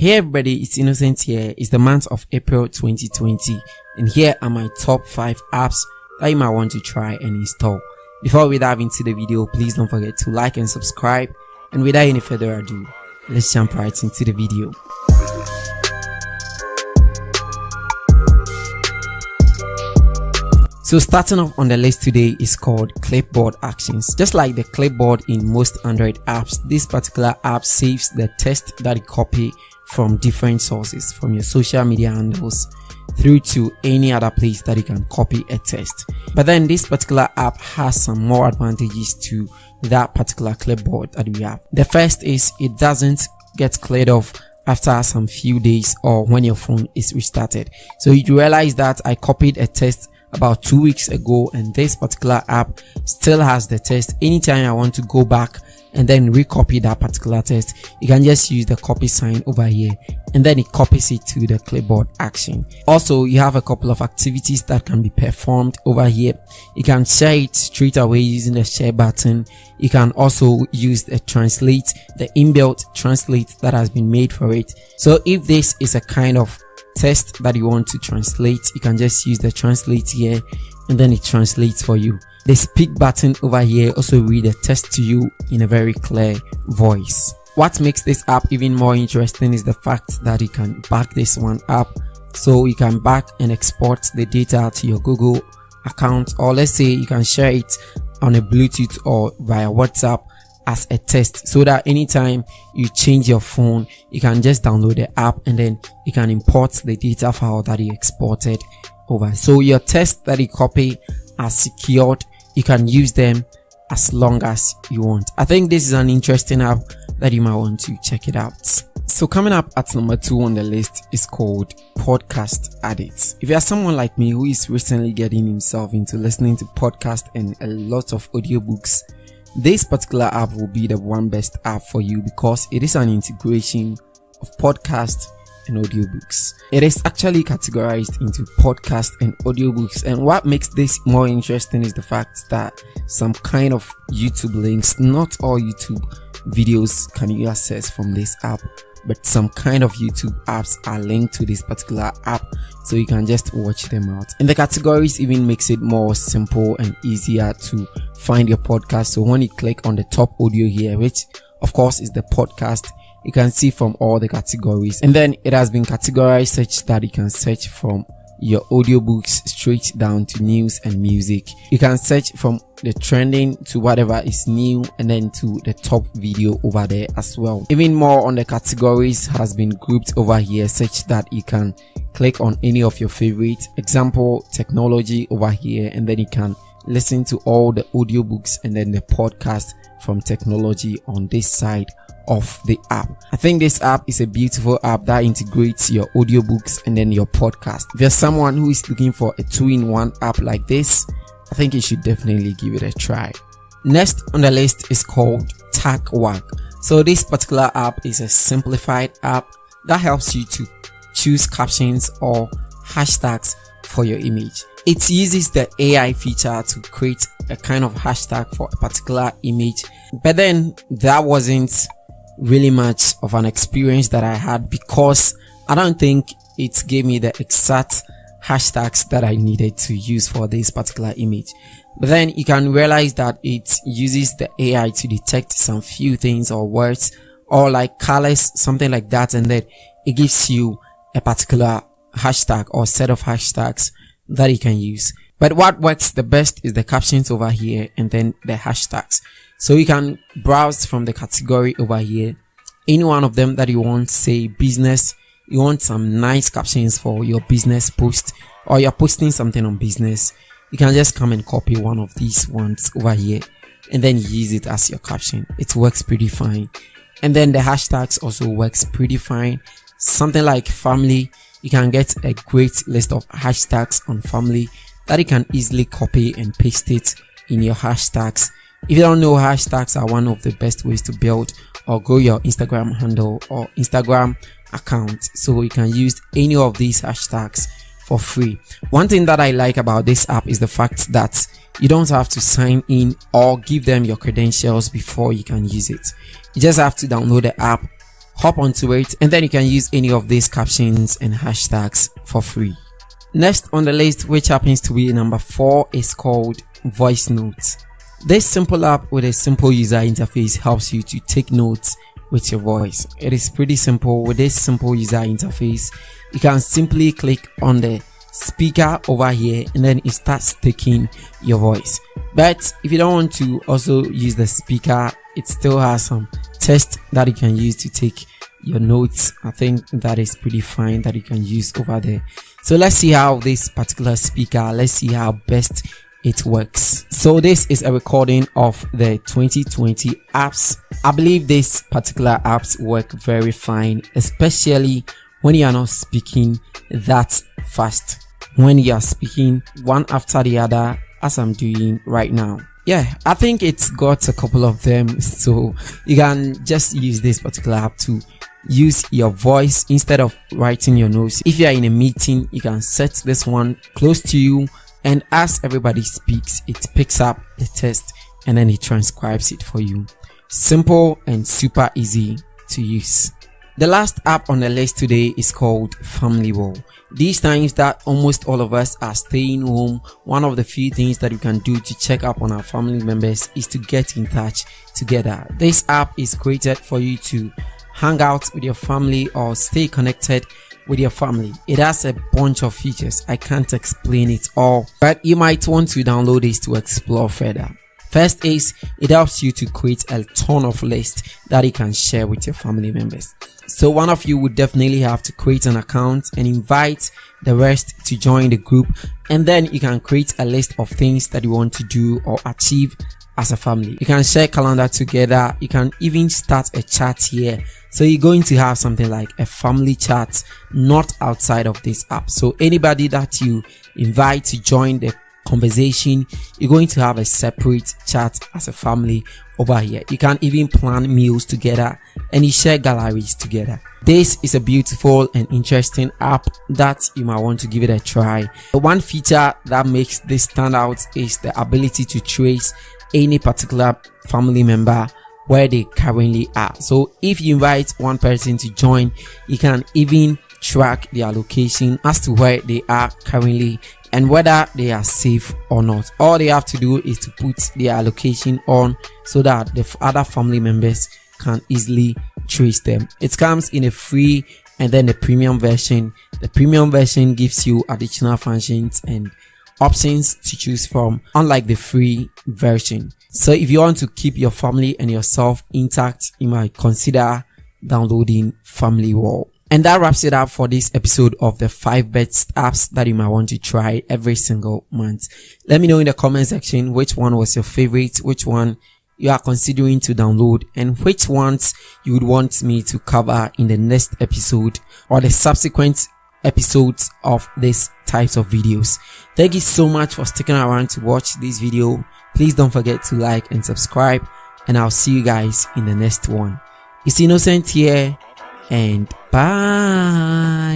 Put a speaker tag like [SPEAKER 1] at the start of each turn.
[SPEAKER 1] Hey everybody, it's Innocent here. It's the month of April 2020 and here are my top 5 apps that you might want to try and install. Before we dive into the video, please don't forget to like and subscribe, and without any further ado, let's jump right into the video. So starting off on the list today is called Clipboard Actions. Just like the clipboard in most Android apps, this particular app saves the text that you copy from different sources, from your social media handles through to any other place that you can copy a text. But then this particular app has some more advantages to that particular clipboard that we have. The first is it doesn't get cleared off after some few days or when your phone is restarted. So you realize that I copied a text about 2 weeks ago and this particular app still has the text. Anytime I want to go back and then recopy that particular text, you can just use the copy sign over here and then it copies it to the clipboard action. Also, you have a couple of activities that can be performed over here. You can share it straight away using the share button. You can also use the translate, the inbuilt translate that has been made for it. So if this is a kind of text that you want to translate, you can just use the translate here and then it translates for you. The speak button over here also read the text to you in a very clear voice. What makes this app even more interesting is the fact that you can back this one up. So you can back and export the data to your Google account, or let's say you can share it on a Bluetooth or via WhatsApp as a test, so that anytime you change your phone, you can just download the app and then you can import the data file that you exported over. So your tests that you copy are secured. You can use them as long as you want. I think this is an interesting app that you might want to check it out. So coming up at number 2 on the list is called Podcast Addict. If you are someone like me who is recently getting himself into listening to podcasts and a lot of audiobooks, this particular app will be the one best app for you because it is an integration of podcast and audiobooks. It is actually categorized into podcast and audiobooks, and what makes this more interesting is the fact that some kind of YouTube links, not all YouTube videos can you access from this app, but some kind of YouTube apps are linked to this particular app, so you can just watch them out. And the categories even makes it more simple and easier to find your podcast. So when you click on the top audio here, which of course is the podcast, you can see from all the categories, and then it has been categorized such that you can search from your audiobooks straight down to news and music. You can search from the trending to whatever is new and then to the top video over there as well. Even more on the categories has been grouped over here such that you can click on any of your favorite, example technology over here, and then you can listen to all the audiobooks and then the podcast from technology on this side of the app. I think this app is a beautiful app that integrates your audiobooks and then your podcast. If you're someone who is looking for a 2-in-1 app like this, I think you should definitely give it a try. Next on the list is called TagWag. So this particular app is a simplified app that helps you to choose captions or hashtags for your image. It uses the AI feature to create a kind of hashtag for a particular image, but then that wasn't really much of an experience that I had because I don't think it gave me the exact hashtags that I needed to use for this particular image. But then you can realize that it uses the AI to detect some few things or words or like colors, something like that, and then it gives you a particular hashtag or set of hashtags that you can use. But what works the best is the captions over here and then the hashtags. So you can browse from the category over here, any one of them that you want. Say business, you want some nice captions for your business post, or you're posting something on business, you can just come and copy one of these ones over here and then use it as your caption. It works pretty fine. And then the hashtags also works pretty fine. Something like family, you can get a great list of hashtags on family that you can easily copy and paste it in your hashtags. If you don't know, hashtags are one of the best ways to build or grow your Instagram handle or Instagram account. So you can use any of these hashtags for free. One thing that I like about this app is the fact that you don't have to sign in or give them your credentials before you can use it. You just have to download the app, hop onto it, and then you can use any of these captions and hashtags for free. Next on the list, which happens to be number 4, is called Voice Notes. This simple app with a simple user interface helps you to take notes with your voice. It is pretty simple. With this simple user interface, you can simply click on the speaker over here and then it starts taking your voice. But if you don't want to also use the speaker, it still has some text that you can use to take your notes. I think that is pretty fine that you can use over there. So let's see how this particular speaker, let's see how best it works. So this is a recording of the 2020 apps. I believe these particular apps work very fine, especially when you are not speaking that fast, when you are speaking one after the other as I'm doing right now. Yeah, I think it's got a couple of them, so you can just use this particular app to use your voice instead of writing your notes. If you are in a meeting, you can set this one close to you, and as everybody speaks, it picks up the text and then it transcribes it for you. Simple and super easy to use. The last app on the list today is called Family Wall. These times that almost all of us are staying home, one of the few things that you can do to check up on our family members is to get in touch together. This app is created for you to hang out with your family or stay connected with your family. It has a bunch of features. I can't explain it all, but you might want to download this to explore further. First is it helps you to create a ton of lists that you can share with your family members. So one of you would definitely have to create an account and invite the rest to join the group, and then you can create a list of things that you want to do or achieve as a family. You can share calendar together. You can even start a chat here. So you're going to have something like a family chat, not outside of this app. So anybody that you invite to join the conversation, you're going to have a separate chat as a family over here. You can even plan meals together and you share galleries together. This is a beautiful and interesting app that you might want to give it a try. The one feature that makes this stand out is the ability to trace any particular family member where they currently are. So if you invite one person to join, you can even track their location as to where they are currently and whether they are safe or not. All they have to do is to put their location on so that the other family members can easily trace them. It comes in a free and then a premium version. The premium version gives you additional functions and options to choose from, unlike the free version. So if you want to keep your family and yourself intact, you might consider downloading Family Wall. And that wraps it up for this episode of the 5 best apps that you might want to try every single month. Let me know in the comment section which one was your favorite, which one you are considering to download, and which ones you would want me to cover in the next episode or the subsequent episodes of these types of videos. Thank you so much for sticking around to watch this video. Please don't forget to like and subscribe, and I'll see you guys in the next one. It's Innocent here, and bye.